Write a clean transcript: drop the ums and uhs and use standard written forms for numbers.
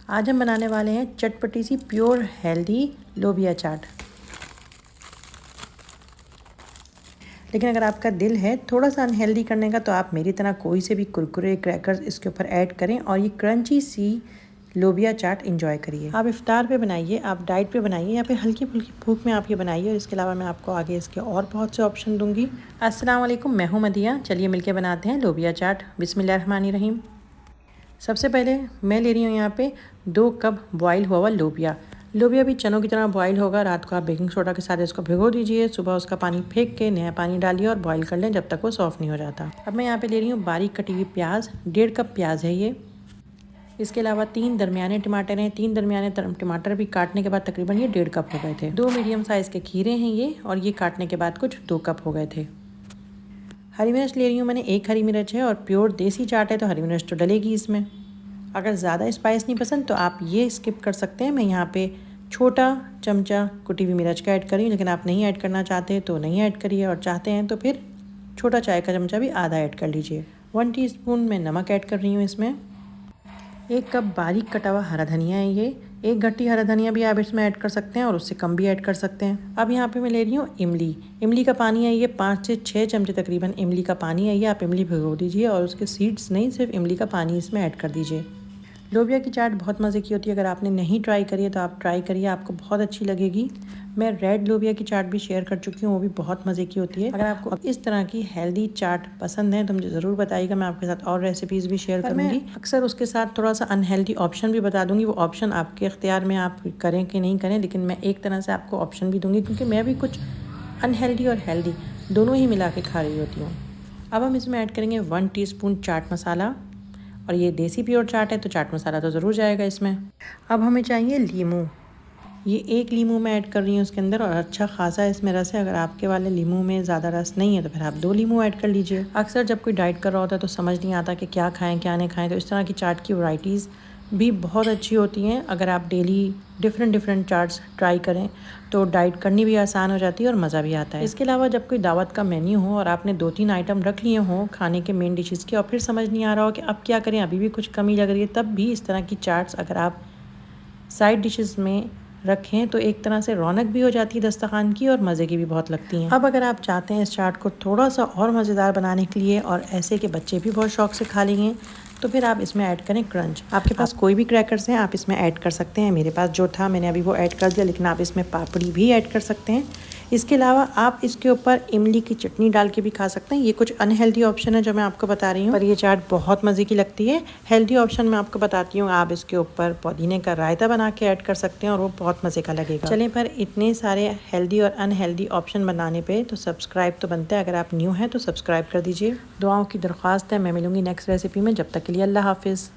आज हम बनाने वाले हैं चटपटी सी प्योर हेल्दी लोबिया चाट। लेकिन अगर आपका दिल है थोड़ा सा अनहेल्दी करने का तो आप मेरी तरह कोई से भी कुरकुरे क्रैकर्स इसके ऊपर ऐड करें और ये क्रंची सी लोबिया चाट इंजॉय करिए। आप इफ्तार पे बनाइए, आप डाइट पे बनाइए या फिर हल्की फुल्की भूख में आप ये बनाइए। और इसके अलावा मैं आपको आगे इसके और बहुत से ऑप्शन दूंगी। अस्सलाम वालेकुम, मैं हूँ मदिया। चलिए मिलके बनाते हैं लोबिया चाट। बिस्मिल्लाहिर्रहमानिर्रहीम। सबसे पहले मैं ले रही हूँ यहाँ पे 2 कप बॉईल हुआ लोबिया। लोबिया भी चनों की तरह बॉईल होगा। रात को आप बेकिंग सोडा के साथ इसको भिगो दीजिए। सुबह उसका पानी फेंक के नया पानी डालिए और बॉईल कर लें जब तक वो सॉफ्ट नहीं हो जाता। अब मैं यहाँ पे ले रही हूँ बारीक कटी हुई प्याज, 1.5 कप प्याज है ये। इसके अलावा 3 दरमियाने टमाटर हैं। 3 दरमियाने टमाटर भी काटने के बाद तकरीबन ये 1.5 कप हो गए थे। 2 मीडियम साइज़ के खीरे हैं ये, और ये काटने के बाद कुछ 2 कप हो गए थे। हरी मिर्च ले रही हूँ मैंने, 1 हरी मिर्च है, और प्योर देसी चाट है तो हरी मिर्च तो डलेगी इसमें। अगर ज़्यादा स्पाइस नहीं पसंद तो आप ये स्किप कर सकते हैं। मैं यहाँ पे छोटा चमचा कुटी हुई मिर्च का ऐड करी हूँ, लेकिन आप नहीं ऐड करना चाहते तो नहीं ऐड करिए, और चाहते हैं तो फिर छोटा चाय का चमचा भी आधा ऐड कर लीजिए। 1 टीस्पून मैं नमक ऐड कर रही हूँ इसमें। 1 कप बारीक कटा हुआ हरा धनिया है ये। 1 गट्टी हरा धनिया भी आप इसमें ऐड कर सकते हैं और उससे कम भी ऐड कर सकते हैं। अब यहाँ पे मैं ले रही हूँ इमली। इमली का पानी है ये, 5 से 6 चमचे तकरीबन इमली का पानी है ये। आप इमली भिगो दीजिए और उसके सीड्स नहीं, सिर्फ इमली का पानी इसमें ऐड कर दीजिए। लोबिया की चाट बहुत मज़े की होती है। अगर आपने नहीं ट्राई करी है तो आप ट्राई करिए, आपको बहुत अच्छी लगेगी। मैं रेड लोबिया की चाट भी शेयर कर चुकी हूँ, वो भी बहुत मज़े की होती है। अगर आपको इस तरह की हेल्दी चाट पसंद है तो मुझे ज़रूर बताइएगा, मैं आपके साथ और रेसिपीज़ भी शेयर करूँगी। अक्सर उसके साथ थोड़ा सा अनहेल्दी ऑप्शन भी बता दूँगी। वो ऑप्शन आपके इख्तियार में, आप करें कि नहीं करें, लेकिन मैं एक तरह से आपको ऑप्शन भी दूँगी क्योंकि मैं भी कुछ अनहेल्दी और हेल्दी दोनों ही मिला के खा रही होती हूँ। अब हम इसमें ऐड करेंगे 1 टीस्पून चाट मसाला, और ये देसी प्योर चाट है तो चाट मसाला तो ज़रूर जाएगा इसमें। अब हमें चाहिए लीमू। ये 1 लीमू मैं ऐड कर रही हूँ इसके अंदर, और अच्छा खासा इसमें रस है। अगर आपके वाले लीमू में ज़्यादा रस नहीं है तो फिर आप 2 लीमू ऐड कर लीजिए। अक्सर जब कोई डाइट कर रहा होता है तो समझ नहीं आता कि क्या खाएं क्या नहीं खाएं, तो इस तरह की चाट की वैरायटीज़ भी बहुत अच्छी होती हैं। अगर आप डेली डिफरेंट चाट्स ट्राई करें तो डाइट करनी भी आसान हो जाती है और मज़ा भी आता है। इसके अलावा जब कोई दावत का मेन्यू हो और आपने 2-3 आइटम रख लिए हों खाने के मेन डिशेज़ के, और फिर समझ नहीं आ रहा हो कि अब क्या करें, अभी भी कुछ कमी लग रही है, तब भी इस तरह की चाट्स अगर आप साइड डिशेज़ में रखें तो एक तरह से रौनक भी हो जाती है दस्तरखान की, और मज़े की भी बहुत लगती हैं। अब अगर आप चाहते हैं इस चाट को थोड़ा सा और मज़ेदार बनाने के लिए, और ऐसे कि बच्चे भी बहुत शौक से खा लेंगे, तो फिर आप इसमें ऐड करें क्रंच। आपके पास कोई भी क्रैकर्स हैं आप इसमें ऐड कर सकते हैं। मेरे पास जो था मैंने अभी वो ऐड कर दिया, लेकिन आप इसमें पापड़ी भी ऐड कर सकते हैं। इसके अलावा आप इसके ऊपर इमली की चटनी डाल के भी खा सकते हैं। ये कुछ अनहेल्दी ऑप्शन है जो मैं आपको बता रही हूँ, पर ये चाट बहुत मज़े की लगती है। हेल्दी ऑप्शन मैं आपको बताती हूँ, आप इसके ऊपर पुदीने का रायता बना के ऐड कर सकते हैं और वो बहुत मज़े का लगेगा। चलें, पर इतने सारे हेल्दी और अनहेल्दी ऑप्शन बनाने पे तो सब्सक्राइब तो बनता है। अगर आप न्यू हैं तो सब्सक्राइब कर दीजिए। दुआओं की दरख्वास्त है। मैं मिलूँगी नेक्स्ट रेसिपी में। जब तक के लिए अल्लाह हाफिज़।